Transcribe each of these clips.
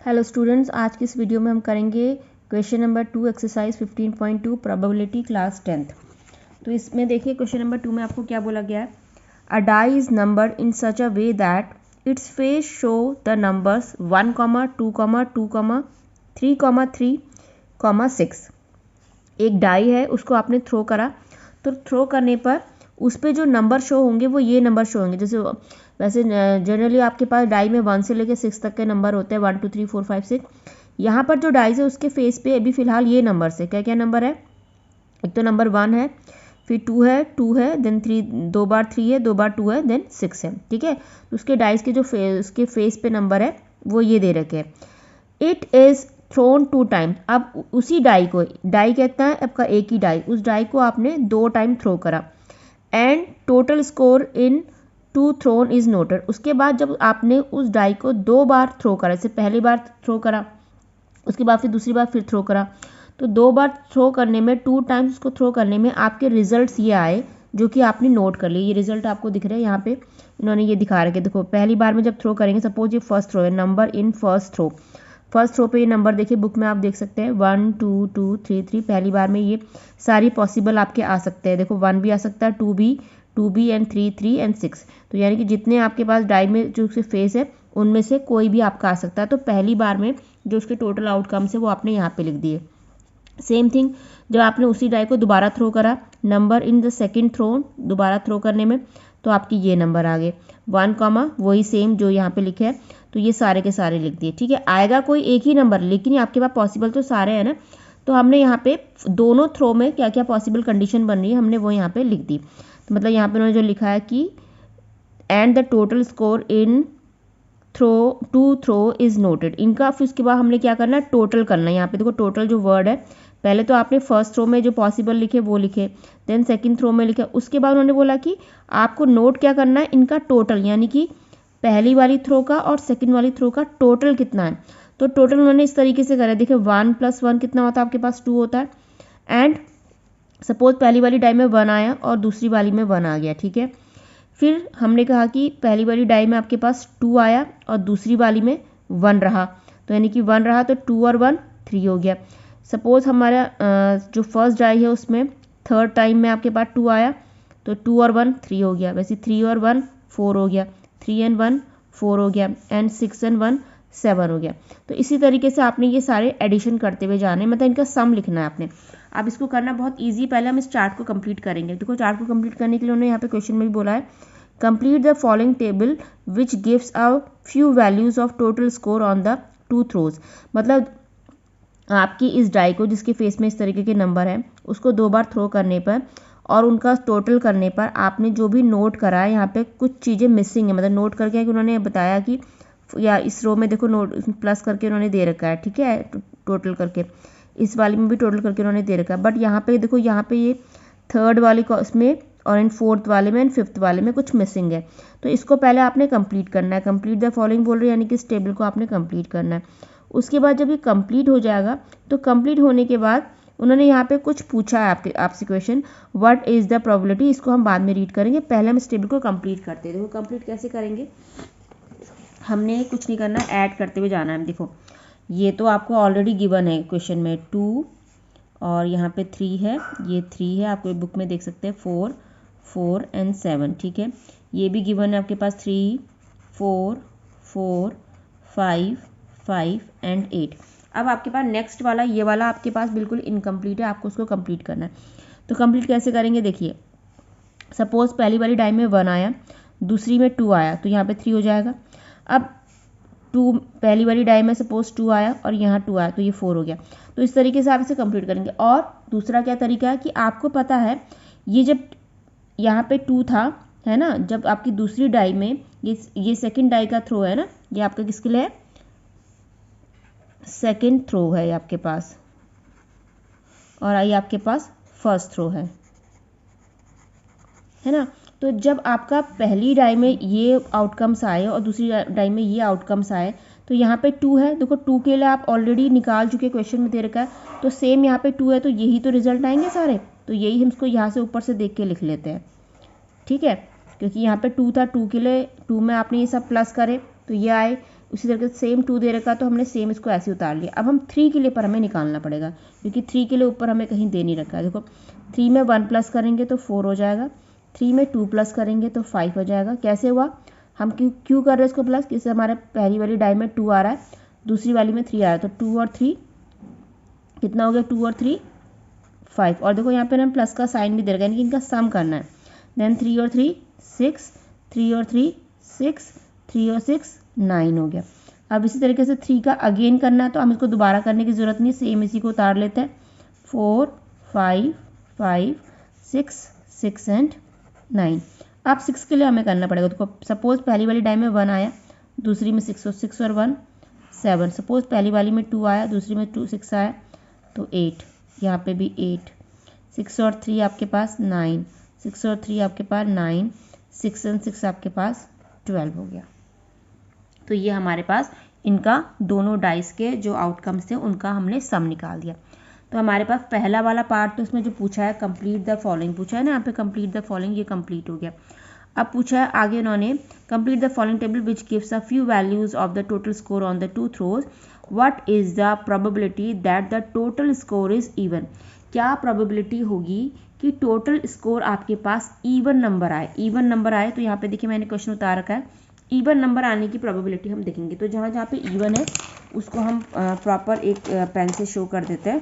Hello students, आज की इस वीडियो में हम करेंगे question number 2 exercise 15.2 probability class 10th। तो इसमें देखिए क्वेश्चन नंबर 2 में आपको क्या बोला गया है। A die is numbered in such a way that its face show the numbers 1, 2, 2, 3, 3, 6। एक डाई है, उसको आपने थ्रो करा, तो थ्रो करने पर उस पर जो नंबर शो होंगे वो ये नंबर शो होंगे। जैसे वैसे जनरली आपके पास डाई में 1 से लेकर 6 तक के नंबर होते हैं, 1 2 3 4 5 6। यहाँ पर जो डाइस है उसके फेस पे अभी फ़िलहाल ये नंबर है। क्या क्या नंबर है? एक तो नंबर 1 है, फिर 2 है, देन 3, 2 बार 3 है, 2 बार 2 है, देन 6 है। ठीक है, तो उसके डाइस के जो उसके फेस पे नंबर है वो ये दे रखे हैं। It is thrown 2 time. अब उसी डाई को, डाई कहता है आपका एक ही डाई, उस डाई को आपने 2 टाइम थ्रो करा and total score in 2 thrown is noted. उसके बाद जब आपने उस डाई को 2 बार थ्रो करा, जैसे पहली बार थ्रो करा, उसके बाद फिर दूसरी बार फिर थ्रो करा, तो 2 बार थ्रो करने में, 2 टाइम्स उसको थ्रो करने में आपके रिजल्ट्स ये आए जो कि आपने नोट कर लिए। ये रिजल्ट आपको दिख रहे हैं यहाँ पे, इन्होंने ये दिखा रखे। देखो पहली बार में जब थ्रो करेंगे, सपोज ये फर्स्ट थ्रो है, number in first throw, first throw पे ये नंबर देखिए बुक में आप देख सकते हैं 1 2 2 3 3। पहली बार में ये सारी पॉसिबल आपके आ सकते हैं। देखो 1 भी आ सकता है, 2 भी एंड 3 एंड 6। तो यानी कि जितने आपके पास डाई में जो फेस है उनमें से कोई भी आपका आ सकता है। तो पहली बार में जो उसके टोटल आउटकम्स है वो आपने यहाँ पे लिख दिए। सेम थिंग जब आपने उसी डाई को दोबारा थ्रो करा, number in the second throw, दोबारा थ्रो करने में तो आपकी ये नंबर आ गए 1, वही सेम जो यहाँ पे लिखे है। तो ये सारे के सारे लिख दिए। ठीक है, आएगा कोई एक ही नंबर, लेकिन आपके पास पॉसिबल तो सारे हैं ना। तो हमने यहाँ पे दोनों थ्रो में क्या क्या पॉसिबल कंडीशन बन रही है हमने वो यहाँ पे लिख दी। तो मतलब यहाँ पे उन्होंने जो लिखा है कि and the total score in two throw is noted, इनका फिर उसके बाद हमने क्या करना है, टोटल करना है। यहाँ पे देखो टोटल जो वर्ड है, पहले तो आपने फर्स्ट थ्रो में जो पॉसिबल लिखे वो लिखे, देन सेकंड थ्रो में लिखे। उसके बाद उन्होंने बोला कि आपको नोट क्या करना है, इनका टोटल, यानी कि पहली वाली थ्रो का और सेकंड वाली थ्रो का टोटल कितना है। तो टोटल उन्होंने इस तरीके से करा, देखिए 1 + 1 कितना होता है आपके पास, 2 होता है। एंड सपोज पहली वाली डाई में 1 आया और दूसरी वाली में 1 आ गया। ठीक है, फिर हमने कहा कि पहली वाली डाई में आपके पास 2 आया और दूसरी वाली में 1 रहा, तो यानी कि 1 रहा तो 2 और 1 3 हो गया। सपोज हमारा जो फर्स्ट डाई है उसमें थर्ड टाइम में आपके पास 2 आया, तो 2 और 1 3 हो गया। वैसे 3 और 1 4 हो गया, 3 एंड 1 4 हो गया, एंड 6 एंड 1 7 हो गया। तो इसी तरीके से आपने ये सारे एडिशन करते हुए जाने, मतलब इनका सम लिखना है आपने। अब इसको करना बहुत ईजी। पहले हम इस चार्ट को कंप्लीट करेंगे। देखो चार्ट को कंप्लीट करने के लिए उन्होंने यहाँ पे क्वेश्चन में भी बोला है, complete the following table which gives a few values of total score on the 2 throws. मतलब आपकी इस डाई को जिसके फेस में इस तरीके के नंबर है, उसको 2 बार थ्रो करने पर और उनका टोटल करने पर आपने जो भी नोट करा है, यहाँ पे कुछ चीज़ें मिसिंग है। मतलब नोट करके उन्होंने बताया कि, या इस रो में देखो नोट प्लस करके उन्होंने दे रखा है। ठीक है, टोटल करके इस वाली में भी टोटल करके उन्होंने दे रखा है। बट यहाँ पे देखो, यहाँ पे ये थर्ड वाली इसमें और इन फोर्थ वाले में एंड फिफ्थ वाले में कुछ मिसिंग है। तो इसको पहले आपने कंप्लीट करना है। कंप्लीट द फॉलोइंग बोल रहे हैं, यानी कि इस टेबल को आपने कंप्लीट करना है। उसके बाद जब ये कंप्लीट हो जाएगा, तो कंप्लीट होने के बाद उन्होंने यहाँ पे कुछ पूछा है आपसे question, what is the probability. इसको हम बाद में रीड करेंगे, पहले हम इस टेबल को कंप्लीट करते हैं। देखो कंप्लीट कैसे करेंगे, हमने कुछ नहीं करना, ऐड करते हुए जाना है। देखो ये तो आपको ऑलरेडी गिवन है क्वेश्चन में 2 और यहाँ पे 3 है, ये 3 है, आपको बुक में देख सकते हैं 4 4 एंड 7। ठीक है, ये भी गिवन है आपके पास 3 4 4 5 5 एंड 8। अब आपके पास नेक्स्ट वाला, ये वाला आपके पास बिल्कुल इनकम्प्लीट है, आपको उसको कंप्लीट करना है। तो कंप्लीट कैसे करेंगे, देखिए सपोज पहली वाली डाई में 1 आया, दूसरी में 2 आया, तो यहाँ पे 3 हो जाएगा। अब 2 पहली वाली डाई में सपोज 2 आया और यहाँ 2 आया, तो ये 4 हो गया। तो इस तरीके से आप इसे कंप्लीट करेंगे। और दूसरा क्या तरीका है कि आपको पता है, ये जब यहाँ पे 2 था, है ना, जब आपकी दूसरी डाई में ये सेकंड डाई का थ्रो है ना, ये आपका किसके लिए है, सेकंड थ्रो है आपके पास, और ये आपके पास फर्स्ट थ्रो है ना। तो जब आपका पहली डाई में ये आउटकम्स आए और दूसरी डाई में ये आउटकम्स आए, तो यहाँ पे 2 है, देखो 2 के लिए आप ऑलरेडी निकाल चुके, क्वेश्चन में दे रखा है। तो सेम यहाँ पे 2 है, तो यही तो रिजल्ट आएंगे सारे। तो यही हम इसको यहाँ से ऊपर से देख के लिख लेते हैं। ठीक है, क्योंकि यहाँ पे 2 था, 2 के लिए 2 में आपने ये सब प्लस करे तो ये आए, उसी तरीके से सेम 2 दे रखा तो हमने सेम इसको ऐसे उतार लिया। अब हम 3 के लिए पर हमें निकालना पड़ेगा, क्योंकि 3 के लिए ऊपर हमें कहीं दे नहीं रखा है। देखो 3 में 1 प्लस करेंगे तो 4 हो जाएगा, 3 में 2 प्लस करेंगे तो 5 हो जाएगा। कैसे हुआ, हम क्यों कर रहे हैं इसको प्लस, किससे हमारे पहली वाली डाई में 2 आ रहा है, दूसरी वाली में 3 आ रहा है, तो 2 और 3 कितना हो गया, 2 और 3 5। और देखो यहाँ पे हम प्लस का साइन भी दे रखा है, यानी कि इनका सम करना है। देन 3 और 3 6, 3 और 3 6, 3 और 6 9 हो गया। अब इसी तरीके से 3 का अगेन करना है, तो हम इसको दोबारा करने की ज़रूरत नहीं, सेम इसी को उतार लेते हैं। 4 5 5 6 6 एंड 9। अब 6 के लिए हमें करना पड़ेगा। तो सपोज पहली वाली डाई में 1 आया, दूसरी में 6 और 1 7। सपोज पहली वाली में 2 आया, दूसरी में 2 6 आया तो 8, यहाँ पे भी 8। 6 और 3 आपके पास 9, 6 और 3 आपके पास 9, 6 एंड 6 आपके पास 12 हो गया। तो ये हमारे पास इनका दोनों डाइस के जो आउटकम्स थे उनका हमने सम निकाल दिया। तो हमारे पास पहला वाला पार्ट तो इसमें जो पूछा है कंप्लीट द फॉलोइंग पूछा है ना, यहाँ पे कंप्लीट द फॉलोइंग, ये कंप्लीट हो गया। अब पूछा है आगे उन्होंने complete the following table which gives a few values of the total score on the 2 throws, what is the probability that the total score is even. क्या प्रोबेबिलिटी होगी कि टोटल स्कोर आपके पास इवन नंबर आए। Even number आए तो यहाँ पे देखिए मैंने क्वेश्चन उतार रखा है, इवन नंबर आने की प्रोबेबिलिटी हम देखेंगे। तो जहाँ जहाँ पे इवन है उसको हम प्रॉपर एक पेन से शो कर देते हैं।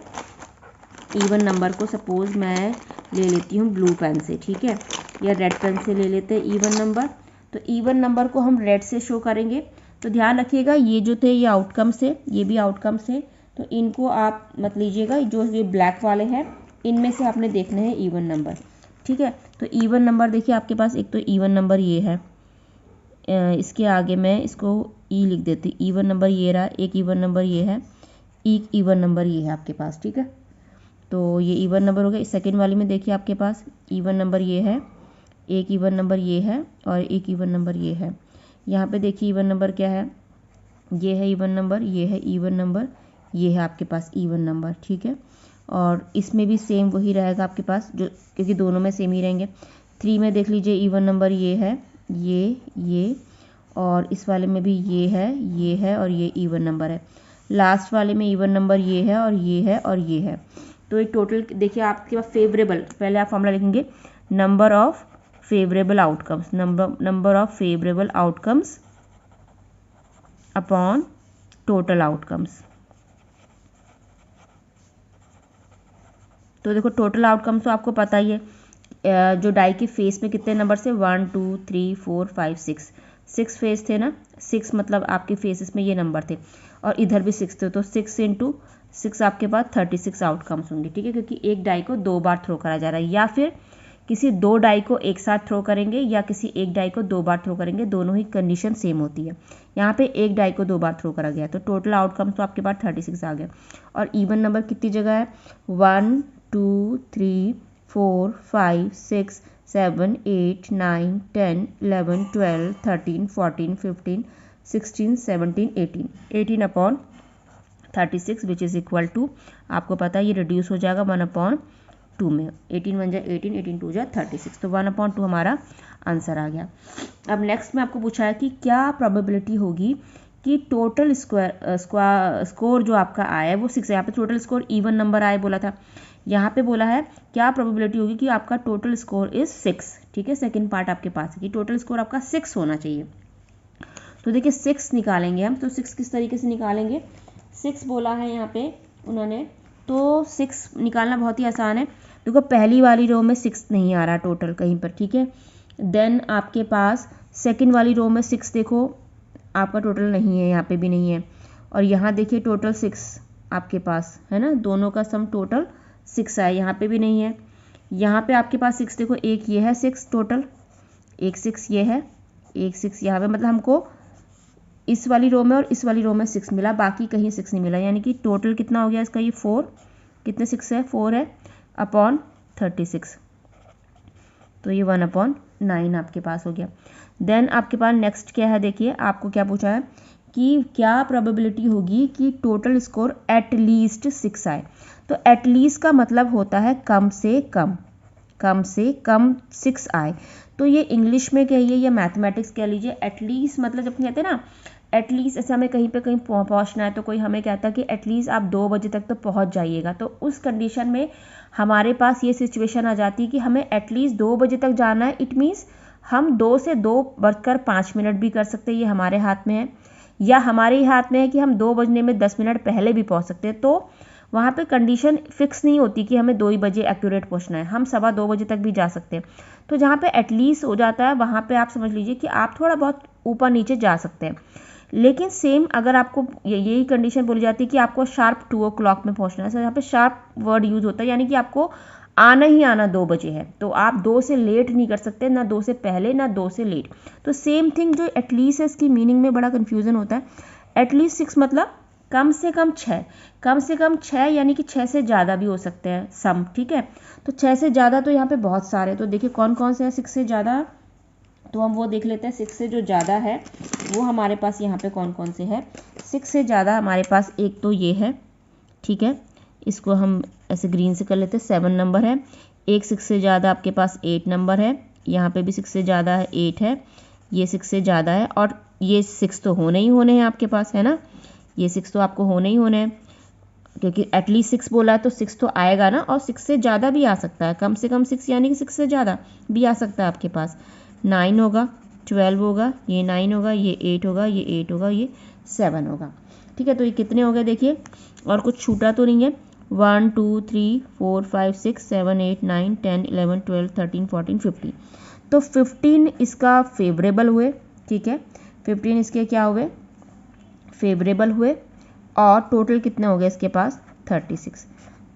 इवन नंबर को सपोज मैं ले लेती हूँ ब्लू पेन से, ठीक है, या रेड पेन से ले लेते हैं इवन नंबर। तो इवन नंबर को हम रेड से शो करेंगे। तो ध्यान रखिएगा ये जो थे ये आउटकम्स है, ये भी आउटकम्स है, तो इनको आप मत लीजिएगा। जो ये ब्लैक वाले हैं इनमें से आपने देखने हैं इवन नंबर, ठीक है। तो इवन नंबर देखिए आपके पास एक तो इवन नंबर ये है, इसके आगे मैं इसको ई लिख देती हूँ। इवन नंबर ये रहा, एक इवन नंबर ये है, एक इवन नंबर ये है आपके पास, ठीक है। तो ये इवन नंबर हो गया। सेकेंड वाली में देखिए आपके पास इवन नंबर ये है, एक इवन नंबर ये है और एक इवन नंबर ये है। यहाँ पे देखिए इवन नंबर क्या है, ये है इवन नंबर, ये है इवन नंबर, ये है आपके पास इवन नंबर, ठीक है। और इसमें भी सेम वही रहेगा आपके पास, जो क्योंकि दोनों में सेम ही रहेंगे। 3 में देख लीजिए इवन नंबर ये है, ये और इस वाले में भी ये है और ये इवन नंबर है। लास्ट वाले में इवन नंबर ये है और ये है और ये है। तो ये टोटल देखिए आपके पास फेवरेबल, पहले आप फॉर्मूला लिखेंगे number of favourable outcomes, number of favourable outcomes upon total outcomes. तो देखो टोटल आउटकम्स तो आपको पता ही है, जो डाई के फेस में कितने नंबर से 1 2 3 4 5 6 फेस थे ना, 6 मतलब आपके फेसेस में ये नंबर थे और इधर भी 6 थे। तो 6 × 6 आपके पास 36 आउटकम्स होंगे, ठीक है, क्योंकि एक डाई को 2 बार थ्रो करा जा रहा है, या फिर किसी 2 डाई को एक साथ थ्रो करेंगे या किसी एक डाई को 2 बार थ्रो करेंगे, दोनों ही कंडीशन सेम होती है। यहाँ पे एक डाई को 2 बार थ्रो करा गया तो टोटल आउटकम्स तो आपके पास 36 आ गया। और इवन नंबर कितनी जगह है, 1 2 3 4 5 6 7 8 9 10 11 12 13 14 15 16 17 18 upon 36 which is equal to, आपको पता है ये रिड्यूस हो जाएगा 1/2 में। 18 1 जा 18, 18 2 जा 36, तो 1/2 हमारा आंसर आ गया। अब नेक्स्ट में आपको पूछा है कि क्या प्रोबेबिलिटी होगी कि टोटल स्कोर जो आपका आया है वो 6 है। यहाँ पे टोटल स्कोर इवन नंबर आए बोला था, यहाँ पे बोला है क्या प्रोबेबिलिटी होगी कि आपका टोटल स्कोर इज 6, ठीक है। सेकंड पार्ट आपके पास है कि टोटल स्कोर आपका 6 होना चाहिए। तो देखिए 6 निकालेंगे हम, तो 6 किस तरीके से निकालेंगे, 6 बोला है यहाँ पे उन्होंने, तो 6 निकालना बहुत ही आसान है। देखो पहली वाली रो में 6 नहीं आ रहा टोटल कहीं पर, ठीक है। देन आपके पास सेकंड वाली रो में 6 देखो आपका टोटल नहीं है, यहाँ पे भी नहीं है। और यहाँ देखिए टोटल 6 आपके पास है ना, दोनों का सम टोटल 6 है, यहाँ पे भी नहीं है। यहाँ पे आपके पास 6 देखो, एक ये है 6 टोटल, एक 6 ये है, एक 6 यहाँ पे, मतलब हमको इस वाली रो में और इस वाली रो में 6 मिला, बाकी कहीं 6 नहीं मिला। यानी कि टोटल कितना हो गया इसका, ये 4, कितने 6 है, 4 है अपॉन 36, तो ये 1/9 आपके पास हो गया। देन आपके पास नेक्स्ट क्या है, देखिए आपको क्या पूछा है कि क्या प्रोबेबिलिटी होगी कि टोटल स्कोर एटलीस्ट 6 आए। तो एटलीस्ट का मतलब होता है कम से कम 6 आए। तो ये इंग्लिश में कहिए या मैथमेटिक्स कह लीजिए, एटलीस्ट मतलब जब कहते हैं ना एटलीस्ट ऐसे हमें कहीं पे कहीं पहुंचना है तो कोई हमें कहता है कि एटलीस्ट आप 2 बजे तक तो पहुंच जाइएगा, तो उस कंडीशन में हमारे पास ये सिचुएशन आ जाती है कि हमें एटलीस्ट 2 बजे तक जाना है। इट मीन्स हम 2 से 2:05 भी कर सकते हैं, ये हमारे हाथ में है, या हमारे ही हाथ में है कि हम 2 बजने में 10 मिनट पहले भी पहुंच सकते हैं। तो वहाँ पे कंडीशन फिक्स नहीं होती कि हमें 2 ही बजे एक्यूरेट पहुंचना है, हम 2:15 बजे तक भी जा सकते हैं। तो जहाँ पे एटलीस्ट हो जाता है वहाँ पे आप समझ लीजिए कि आप थोड़ा बहुत ऊपर नीचे जा सकते हैं। लेकिन सेम अगर आपको यही कंडीशन बोली जाती है कि आपको शार्प 2 o'clock में पहुंचना है, तो यहाँ पे शार्प वर्ड यूज होता है, यानी कि आपको आना ही आना 2 बजे है, तो आप 2 से लेट नहीं कर सकते, ना 2 से पहले ना 2 से लेट। तो सेम थिंग जो एटलीस्ट है, इसकी मीनिंग में बड़ा कन्फ्यूजन होता है। एटलीस्ट 6 मतलब कम से कम 6, कम से कम 6 यानी कि 6 से ज़्यादा भी हो सकते हैं सम, ठीक है। तो 6 से ज़्यादा तो यहाँ पे बहुत सारे, तो देखिए कौन कौन से हैं 6 से ज़्यादा, तो हम वो देख लेते हैं। 6 से जो ज़्यादा है वो हमारे पास यहाँ पे कौन कौन से है। 6 से ज़्यादा हमारे पास एक तो ये है, ठीक है, इसको हम ऐसे ग्रीन से कर लेते हैं, 7 नंबर है। एक 6 से ज़्यादा आपके पास 8 नंबर है, यहाँ पे भी 6 से ज़्यादा है 8 है, ये 6 से ज़्यादा है, और ये 6 तो होने ही होने हैं आपके पास, है ना, ये 6 तो आपको होने ही होने हैं, क्योंकि एटलीस्ट 6 बोला है तो 6 तो आएगा ना, और 6 से ज़्यादा भी आ सकता है, कम से कम 6 यानी कि 6 से ज़्यादा भी आ सकता है आपके पास। 9 होगा, 12 होगा, ये 9 होगा, ये 8 होगा, ये 8 होगा, ये 7 होगा, ठीक है। तो ये कितने हो गए देखिए, और कुछ छूटा तो नहीं है। 1 2 3 4 5 6 7 8 9 10 11 12 13 14 15, तो 15 इसका फेवरेबल हुए, ठीक है, 15 इसके क्या हुए, फेवरेबल हुए, और टोटल कितने हो गए इसके पास 36।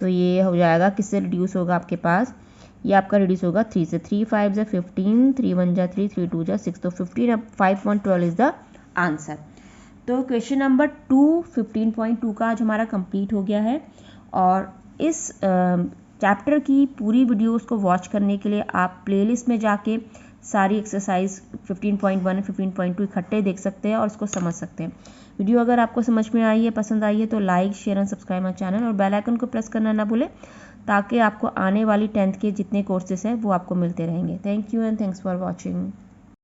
तो ये हो जाएगा, किससे रिड्यूस होगा आपके पास, ये आपका रिड्यूस होगा 3 से। 3 5 जा 15, 3 1 जा 3, 3 2 जा 6, तो 15 अब 5 1 12 इज द आंसर। तो क्वेश्चन नंबर 2 15.2 का आज हमारा कंप्लीट हो गया है। और इस चैप्टर की पूरी वीडियोस को वॉच करने के लिए आप प्लेलिस्ट में जाके सारी एक्सरसाइज 15.1 और 15.2 इकट्ठे देख सकते हैं और उसको समझ सकते हैं। वीडियो अगर आपको समझ में आई है, पसंद आई है, तो like share and subscribe my channel, और बेल आइकन को प्रेस करना ना भूलें, ताकि आपको आने वाली 10th के जितने कोर्सेज हैं वो आपको मिलते रहेंगे। Thank you and thanks for watching.